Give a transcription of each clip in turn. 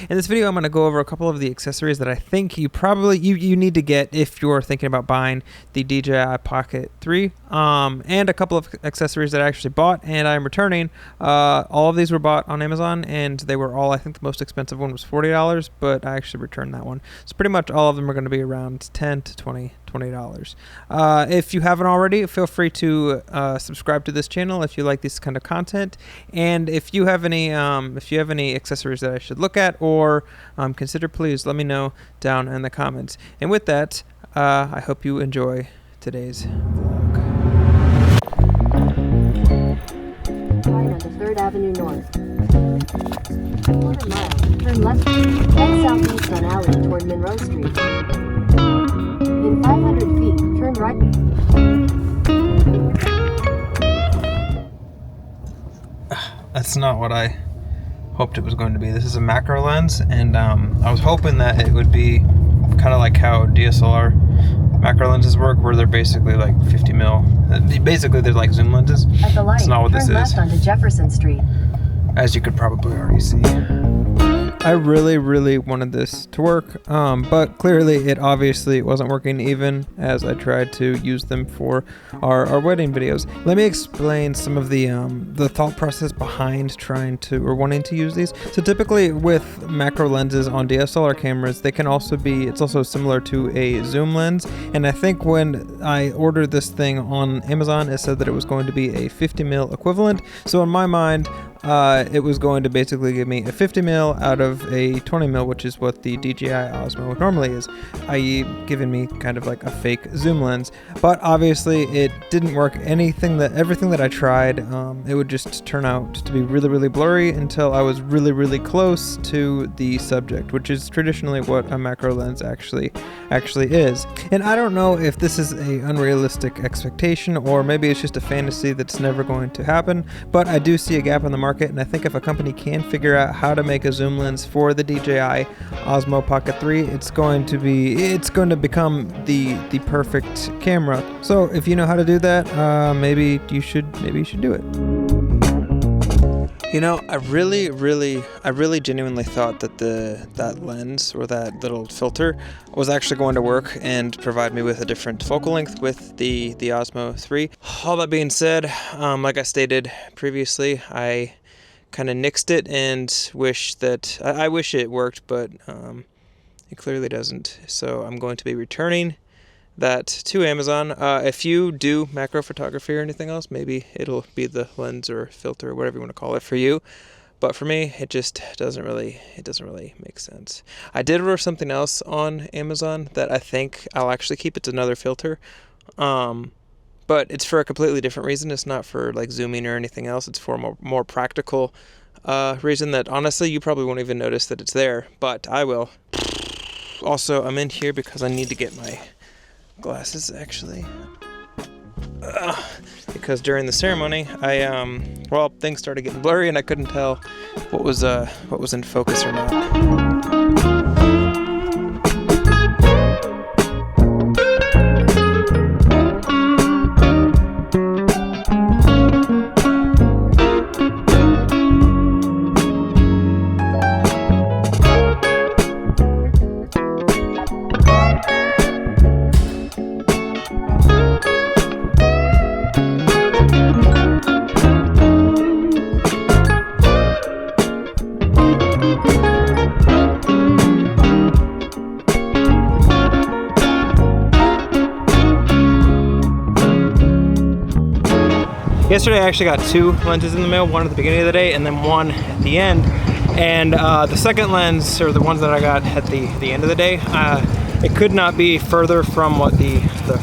In this video, I'm going to go over a couple of the accessories that I think you probably you need to get if you're thinking about buying the DJI Pocket 3, and a couple of accessories that I actually bought and I'm returning. All of these were bought on Amazon, and they were all, I think the most expensive one was $40, but I actually returned that one. So pretty much all of them are going to be around $10 to $20. If you haven't already, feel free to subscribe to this channel if you like this kind of content, and if you have any accessories that I should look at or consider, please let me know down in the comments. And with that, I hope you enjoy today's vlog. Right onto 3rd Avenue North. Quarter mile, turn left, head southeast on Alley toward Monroe Street. In 500 feet, turn right. That's not what I hoped it was going to be. This is a macro lens, and I was hoping that it would be kind of like how DSLR macro lenses work, where they're basically like 50 mil. Basically, they're like zoom lenses. At the light, that's not what this turn left is. onto Jefferson Street. As you could probably already see. I really wanted this to work, but clearly it obviously wasn't working, even as I tried to use them for our wedding videos. Let me explain some of the thought process behind trying to or wanting to use these. So typically with macro lenses on DSLR cameras, they can also be, it's also similar to a zoom lens, and I think when I ordered this thing on Amazon, it said that it was going to be a 50 mil equivalent. So in my mind, it was going to basically give me a 50 mil out of a 20 mil, which is what the DJI Osmo normally is, i.e. giving me kind of like a fake zoom lens. But obviously it didn't work. Everything that I tried, it would just turn out to be really blurry until I was really close to the subject, which is traditionally what a macro lens actually is. And I don't know if this is a unrealistic expectation, or maybe it's just a fantasy that's never going to happen, but I do see a gap in the market, and I think if a company can figure out how to make a zoom lens for the DJI Osmo Pocket 3, it's going to become the perfect camera. So if you know how to do that, maybe you should do it. You know, I really genuinely thought that that lens or that little filter was actually going to work and provide me with a different focal length with the Osmo 3. All that being said, like I stated previously, I kind of nixed it and wish it worked, but it clearly doesn't. So I'm going to be returning that to Amazon. If you do macro photography or anything else, maybe it'll be the lens or filter or whatever you want to call it for you. But for me, it just doesn't really make sense. I did order something else on Amazon that I think I'll actually keep. It's another filter. But it's for a completely different reason. It's not for like zooming or anything else. It's for a more practical reason that honestly you probably won't even notice that it's there, but I will. Also, I'm in here because I need to get my glasses actually. Because during the ceremony, things started getting blurry and I couldn't tell what was in focus or not. Yesterday I actually got 2 lenses in the mail, one at the beginning of the day and then one at the end. And the second lens, or the ones that I got at the end of the day, it could not be further from what the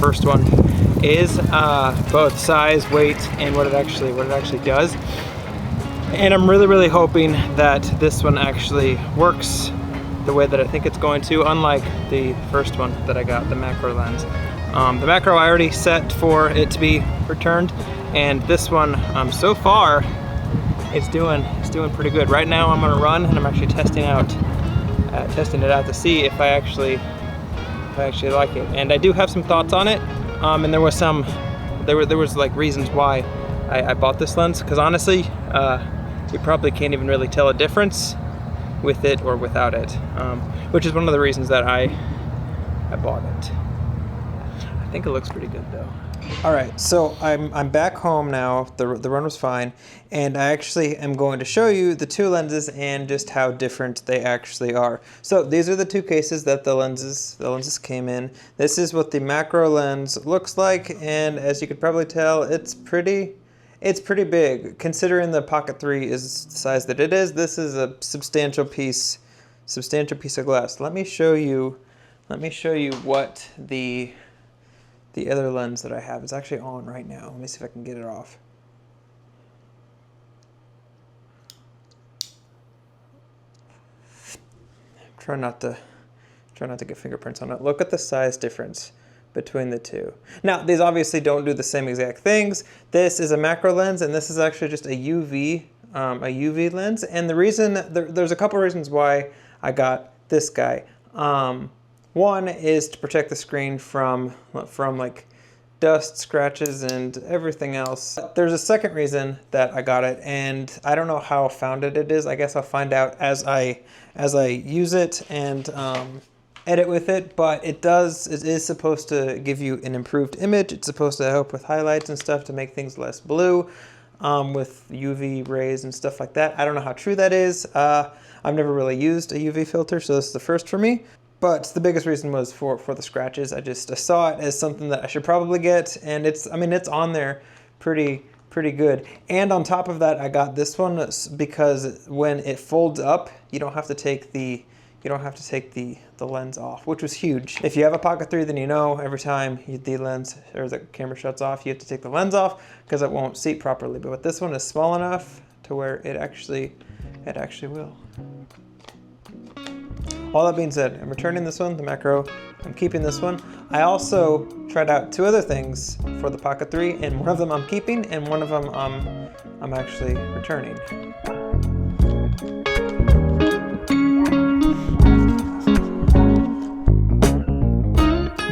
first one is, both size, weight, and what it actually does. And I'm really hoping that this one actually works the way that I think it's going to, unlike the first one that I got, the macro lens. The macro I already set for it to be returned, and this one so far it's doing pretty good. Right now I'm gonna run and I'm actually testing it out to see if I actually like it. And I do have some thoughts on it, and there was like reasons why I bought this lens, because honestly you probably can't even really tell a difference with it or without it, which is one of the reasons that I bought it. I think it looks pretty good though. All right, so I'm back home now. The run was fine, and I actually am going to show you the two lenses and just how different they actually are. So these are the two cases that the lenses came in. This is what the macro lens looks like, and as you could probably tell, it's pretty big. Considering the Pocket 3 is the size that it is, this is a substantial piece of glass. Let me show you what the other lens that I have is actually on right now. Let me see if I can get it off. Try not to get fingerprints on it. Look at the size difference between the two. Now, these obviously don't do the same exact things. This is a macro lens, and this is actually just a UV lens. And the reason, there's a couple reasons why I got this guy. One is to protect the screen from like dust, scratches, and everything else. There's a second reason that I got it, and I don't know how founded it is. I guess I'll find out as I use it and edit with it, but it is supposed to give you an improved image. It's supposed to help with highlights and stuff to make things less blue with UV rays and stuff like that. I don't know how true that is. I've never really used a UV filter, so this is the first for me. But the biggest reason was for the scratches. I saw it as something that I should probably get, and it's on there pretty good. And on top of that, I got this one because when it folds up, you don't have to take the lens off, which was huge. If you have a Pocket 3, then you know every time the lens or the camera shuts off, you have to take the lens off because it won't seat properly. But this one is small enough to where it actually will. All that being said, I'm returning this one, the macro. I'm keeping this one. I also tried out two other things for the Pocket 3, and one of them I'm keeping, and one of them I'm actually returning.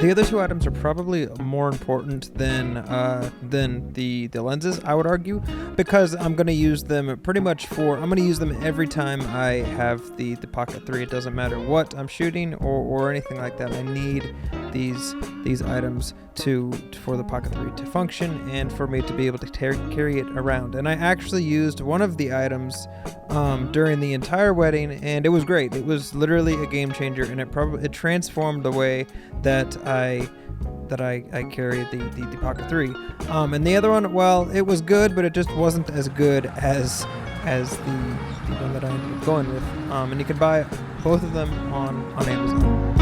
The other two items are probably more important than the lenses, I would argue, because I'm going to use them pretty much I'm going to use them every time I have the Pocket 3. It doesn't matter what I'm shooting or anything like that. I need these items for the Pocket 3 to function and for me to be able to carry it around. And I actually used one of the items during the entire wedding, and it was great. It was literally a game changer, and it transformed the way that I carry the Pocket 3. And the other one, well, it was good, but it just wasn't as good as the one that I ended up going with. And you can buy both of them on Amazon.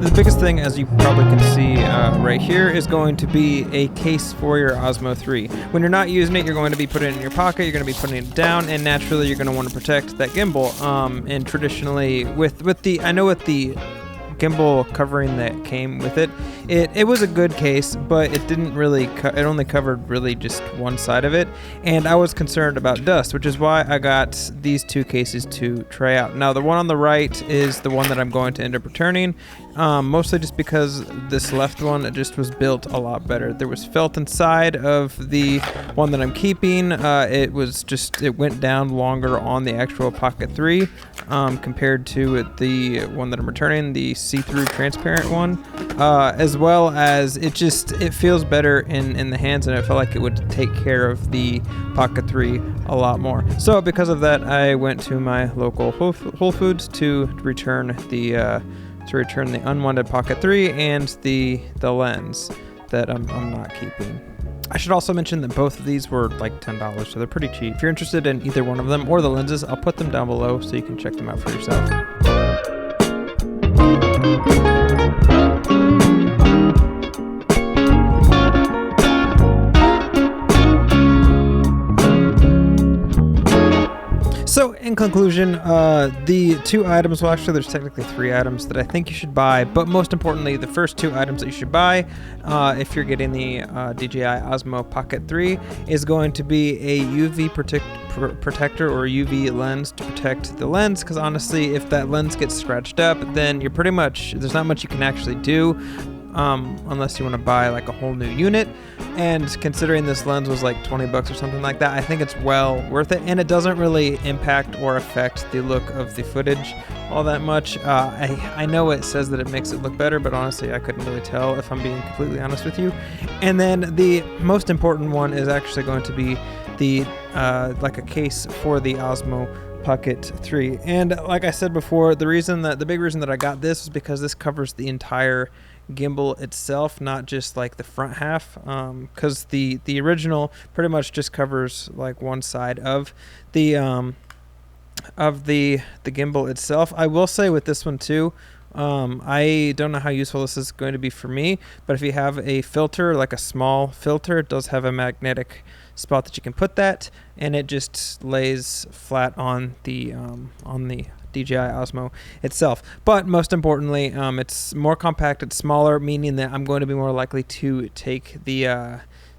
The biggest thing, as you probably can see right here, is going to be a case for your Osmo 3. When you're not using it, you're going to be putting it in your pocket, you're going to be putting it down, and naturally you're going to want to protect that gimbal. And traditionally, with the gimbal covering that came with it, it was a good case, but it didn't really it only covered really just one side of it, and I was concerned about dust, which is why I got these two cases to try out. Now the one on the right is the one that I'm going to end up returning, mostly just because this left one, it just was built a lot better. There was felt inside of the one that I'm keeping. It went down longer on the actual Pocket 3 compared to the one that I'm returning, the see-through transparent one, as well as it feels better in the hands, and I felt like it would take care of the Pocket 3 a lot more. So because of that, I went to my local Whole Foods to return the unwanted Pocket 3 and the lens that I'm not keeping. I should also mention that both of these were like $10, so they're pretty cheap. If you're interested in either one of them or the lenses, I'll put them down below so you can check them out for yourself. So in conclusion, the two items, well actually there's technically three items that I think you should buy, but most importantly, the first two items that you should buy if you're getting the DJI Osmo Pocket 3 is going to be a UV protector or UV lens to protect the lens, because honestly, if that lens gets scratched up, then you're pretty much, there's not much you can actually do. unless you want to buy like a whole new unit. And considering this lens was like 20 bucks or something like that, I think it's well worth it, and it doesn't really impact or affect the look of the footage all that much. I know it says that it makes it look better, but honestly I couldn't really tell, if I'm being completely honest with you. And then the most important one is actually going to be the like a case for the Osmo Pocket 3. And like I said before, the big reason that I got this is because this covers the entire gimbal itself, not just like the front half, because the original pretty much just covers like one side of the gimbal itself. I will say with this one too, I don't know how useful this is going to be for me, but if you have a filter, like a small filter, it does have a magnetic spot that you can put that, and it just lays flat on the DJI Osmo itself. But most importantly, it's more compact, it's smaller, meaning that I'm going to be more likely to take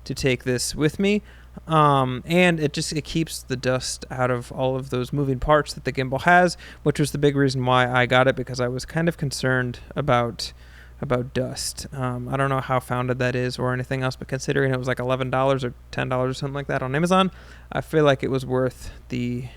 this with me. And it keeps the dust out of all of those moving parts that the gimbal has, which was the big reason why I got it, because I was kind of concerned about dust. I don't know how founded that is or anything else, but considering it was like $11 or $10 or something like that on Amazon, I feel like it was worth the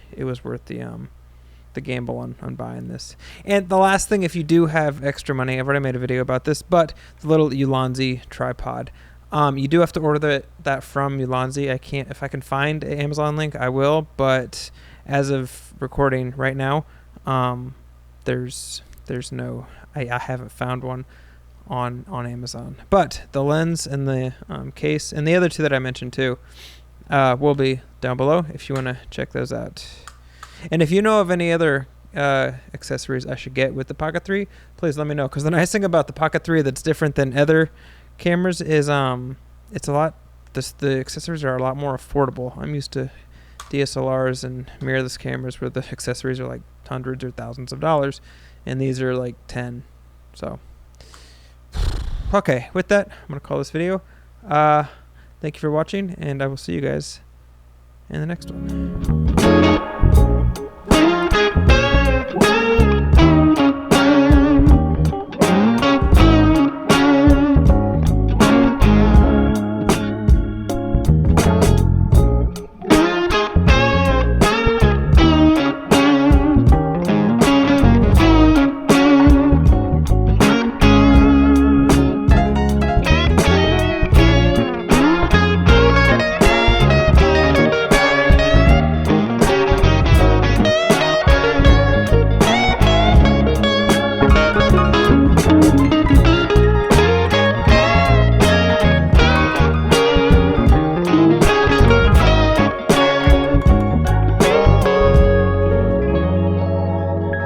gamble on buying this. And the last thing, if you do have extra money, I've already made a video about this, but the little Ulanzi tripod. You do have to order that from Ulanzi. If I can find an Amazon link, I will, but as of recording right now, there's no, I haven't found one on Amazon. But the lens and the case and the other two that I mentioned too will be down below if you want to check those out. And if you know of any other accessories I should get with the Pocket 3, please let me know, because the nice thing about the Pocket 3 that's different than other cameras is it's a lot, the accessories are a lot more affordable. I'm used to DSLRs and mirrorless cameras where the accessories are like hundreds or thousands of dollars, and these are like 10. So okay, with that, I'm gonna call this video. Thank you for watching, and I will see you guys in the next one.